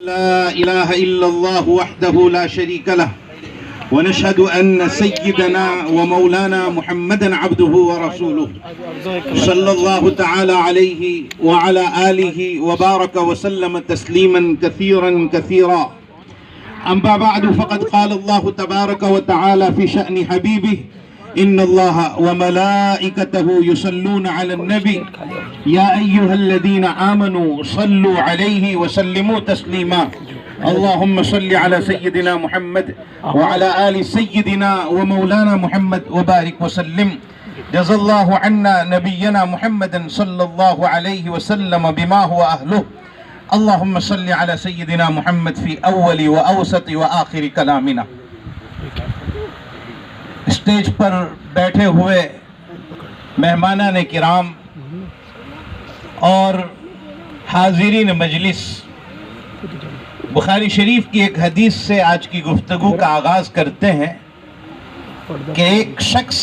لا إله إلا الله وحده لا شريك له ونشهد أن سيدنا ومولانا محمدا عبده ورسوله صلى الله تعالى عليه وعلى آله وبارك وسلم تسليما كثيرا كثيرا. أما بعد فقد قال الله تبارك وتعالى في شأن حبيبه إن الله وملائكته يصلون على النبي يا أيها الذين آمنوا صلوا عليه وسلموا تسليما. اللهم صل على سيدنا محمد وعلى آل سيدنا ومولانا محمد وبارك وسلم. جزا الله عنا نبينا محمد صلى الله عليه وسلم بما هو أهله. اللهم صل على سيدنا محمد في أول وأوسط وآخر كلامنا. اسٹیج پر بیٹھے ہوئے مہمانان کرام اور حاضرین مجلس، بخاری شریف کی ایک حدیث سے آج کی گفتگو کا آغاز کرتے ہیں کہ ایک شخص،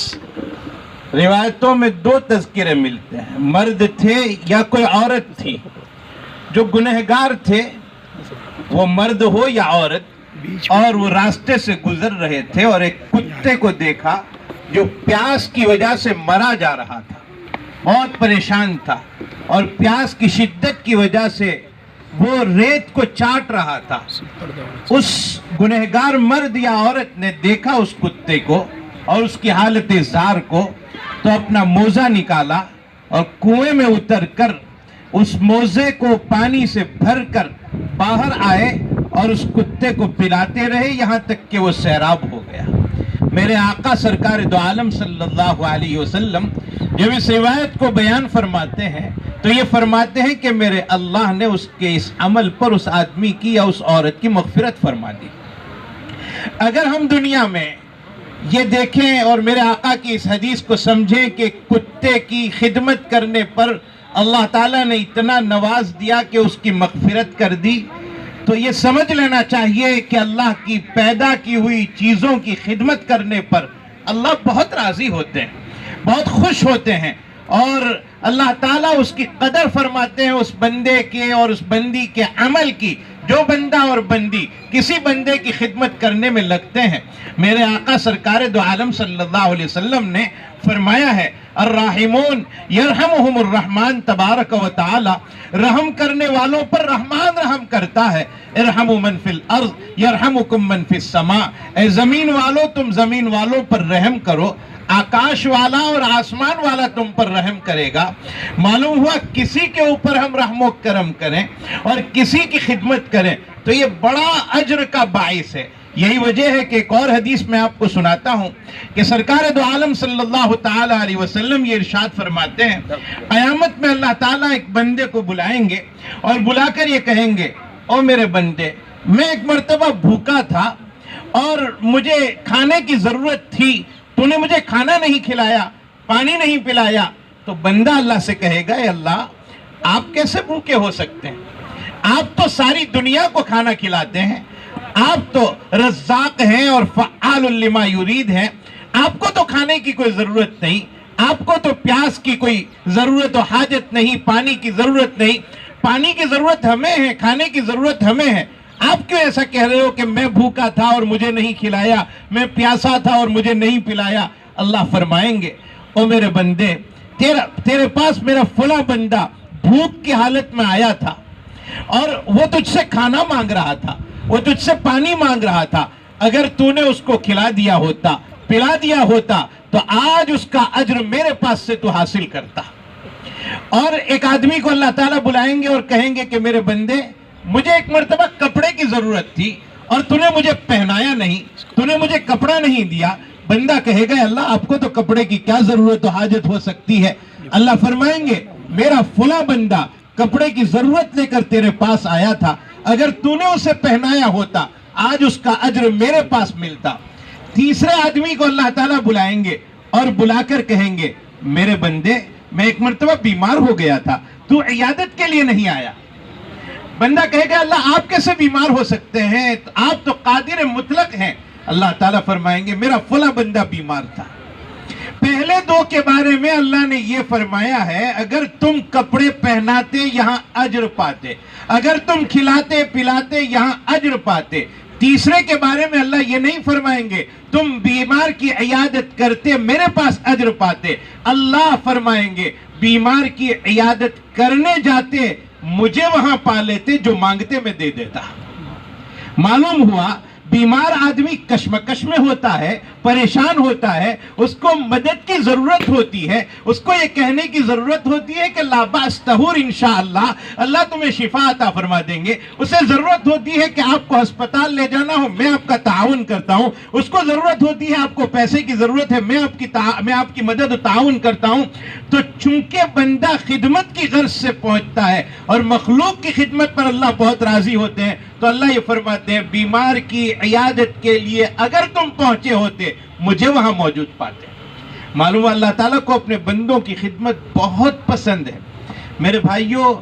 روایتوں میں دو تذکرے ملتے ہیں، مرد تھے یا کوئی عورت تھی، جو گنہگار تھے، وہ مرد ہو یا عورت، اور وہ راستے سے گزر رہے تھے اور ایک کتے کو دیکھا جو پیاس کی وجہ سے مرا جا رہا تھا، بہت پریشان تھا اور پیاس کی شدت کی وجہ سے وہ ریت کو چاٹ رہا تھا. اس گنہگار مرد یا عورت نے دیکھا اس کتے کو اور اس کی حالت زار کو، تو اپنا موزہ نکالا اور کنویں میں اتر کر اس موزے کو پانی سے بھر کر باہر آئے اور اس کتے کو پلاتے رہے یہاں تک کہ وہ سیراب ہو گیا. میرے آقا سرکار دو عالم صلی اللہ علیہ وسلم جب اس روایت کو بیان فرماتے ہیں تو یہ فرماتے ہیں کہ میرے اللہ نے اس کے اس عمل پر اس آدمی کی یا اس عورت کی مغفرت فرما دی. اگر ہم دنیا میں یہ دیکھیں اور میرے آقا کی اس حدیث کو سمجھیں کہ کتے کی خدمت کرنے پر اللہ تعالیٰ نے اتنا نواز دیا کہ اس کی مغفرت کر دی، تو یہ سمجھ لینا چاہیے کہ اللہ کی پیدا کی ہوئی چیزوں کی خدمت کرنے پر اللہ بہت راضی ہوتے ہیں، بہت خوش ہوتے ہیں، اور اللہ تعالیٰ اس کی قدر فرماتے ہیں اس بندے کے اور اس بندی کے عمل کی. جو بندہ اور بندی کسی بندے کی خدمت کرنے میں لگتے ہیں، میرے آقا سرکار دو عالم صلی اللہ علیہ وسلم نے فرمایا ہے الراحمون یرحمہم الرحمن تبارک و تعالی، رحم کرنے والوں پر رحمان رحم کرتا ہے. ارحموا من فی الارض یرحمکم من فی السماء، اے زمین والوں تم زمین والوں پر رحم کرو، آکاش والا اور آسمان والا تم پر رحم کرے گا. معلوم ہوا کسی کے اوپر ہم رحم و کرم کریں اور کسی کی خدمت کریں تو یہ بڑا اجر کا باعث ہے. یہی وجہ ہے کہ ایک اور حدیث میں آپ کو سناتا ہوں کہ سرکار دو عالم صلی اللہ تعالی علیہ وسلم یہ ارشاد فرماتے ہیں قیامت میں اللہ تعالیٰ ایک بندے کو بلائیں گے اور بلا کر یہ کہیں گے او میرے بندے، میں ایک مرتبہ بھوکا تھا اور مجھے کھانے کی ضرورت تھی، تو نے مجھے کھانا نہیں کھلایا، پانی نہیں پلایا. تو بندہ اللہ سے کہے گا اے اللہ، آپ کیسے بھوکے ہو سکتے ہیں؟ آپ تو ساری دنیا کو کھانا کھلاتے ہیں، آپ تو رزاق ہیں اور فعال لما یرید ہیں، آپ کو تو کھانے کی کوئی ضرورت نہیں، آپ کو تو پیاس کی کوئی ضرورت و حاجت نہیں، پانی کی ضرورت نہیں. پانی کی ضرورت ہمیں ہے، کھانے کی ضرورت ہمیں ہے. آپ کیوں ایسا کہہ رہے ہو کہ میں بھوکا تھا اور مجھے نہیں کھلایا، میں پیاسا تھا اور مجھے نہیں پلایا؟ اللہ فرمائیں گے او میرے بندے، تیرے پاس میرا فلاں بندہ بھوک کی حالت میں آیا تھا اور وہ تجھ سے کھانا مانگ رہا تھا، وہ تجھ سے پانی مانگ رہا تھا. اگر تو نے اس کو کھلا دیا ہوتا، پلا دیا ہوتا، تو آج اس کا اجر میرے پاس سے تو حاصل کرتا. اور ایک آدمی کو اللہ تعالیٰ بلائیں گے اور کہیں گے کہ میرے بندے، مجھے ایک مرتبہ کپڑے کی ضرورت تھی اور تو نے مجھے پہنایا نہیں، تو نے مجھے کپڑا نہیں دیا. بندہ کہے گا اللہ آپ کو تو کپڑے کی کیا ضرورت و حاجت ہو سکتی ہے؟ اللہ فرمائیں گے میرا فلاں بندہ کپڑے کی ضرورت لے کر تیرے پاس آیا تھا، اگر تو نے اسے پہنایا ہوتا آج اس کا اجر میرے پاس ملتا. تیسرے آدمی کو اللہ تعالیٰ بلائیں گے اور بلا کر کہیں گے میرے بندے، میں ایک مرتبہ بیمار ہو گیا تھا، تو عیادت کے لیے نہیں آیا. بندہ کہے گا اللہ آپ کیسے بیمار ہو سکتے ہیں، آپ تو قادر مطلق ہیں. اللہ تعالیٰ فرمائیں گے میرا فلاں بندہ بیمار تھا. پہلے دو کے بارے میں اللہ نے یہ فرمایا ہے اگر تم کپڑے پہناتے یہاں اجر پاتے، اگر تم کھلاتے پلاتے یہاں اجر پاتے۔ تیسرے کے بارے میں اللہ یہ نہیں فرمائیں گے تم بیمار کی عیادت کرتے میرے پاس اجر پاتے، اللہ فرمائیں گے بیمار کی عیادت کرنے جاتے مجھے وہاں پا لیتے، جو مانگتے میں دے دیتا۔ معلوم ہوا بیمار آدمی کشمکش میں ہوتا ہے، پریشان ہوتا ہے، اس کو مدد کی ضرورت ہوتی ہے، اس کو یہ کہنے کی ضرورت ہوتی ہے کہ لا باس طہور انشاءاللہ، اللہ تمہیں شفا عطا فرما دیں گے۔ اسے ضرورت ہوتی ہے کہ آپ کو ہسپتال لے جانا ہو، میں آپ کا تعاون کرتا ہوں۔ اس کو ضرورت ہوتی ہے آپ کو پیسے کی ضرورت ہے، میں آپ کی مدد و تعاون کرتا ہوں۔ تو چونکہ بندہ خدمت کی غرض سے پہنچتا ہے اور مخلوق کی خدمت پر اللہ بہت راضی ہوتے ہیں، تو اللہ یہ فرماتے ہیں بیمار کی عیادت کے لیے اگر تم پہنچے ہوتے مجھے وہاں موجود پاتے۔ معلوم اللہ تعالیٰ کو اپنے بندوں کی خدمت بہت پسند ہے۔ میرے بھائیوں،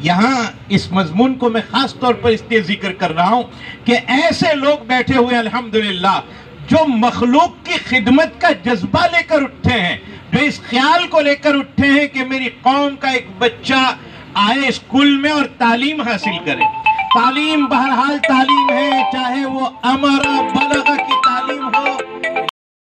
یہاں اس مضمون کو میں خاص طور پر اس لیے ذکر کر رہا ہوں کہ ایسے لوگ بیٹھے ہوئے الحمدللہ جو مخلوق کی خدمت کا جذبہ لے کر اٹھے ہیں، جو اس خیال کو لے کر اٹھے ہیں کہ میری قوم کا ایک بچہ آئے اسکول میں اور تعلیم حاصل کرے۔ تعلیم بہرحال تعلیم ہے، چاہے وہ امر بلغ کی تعلیم ہو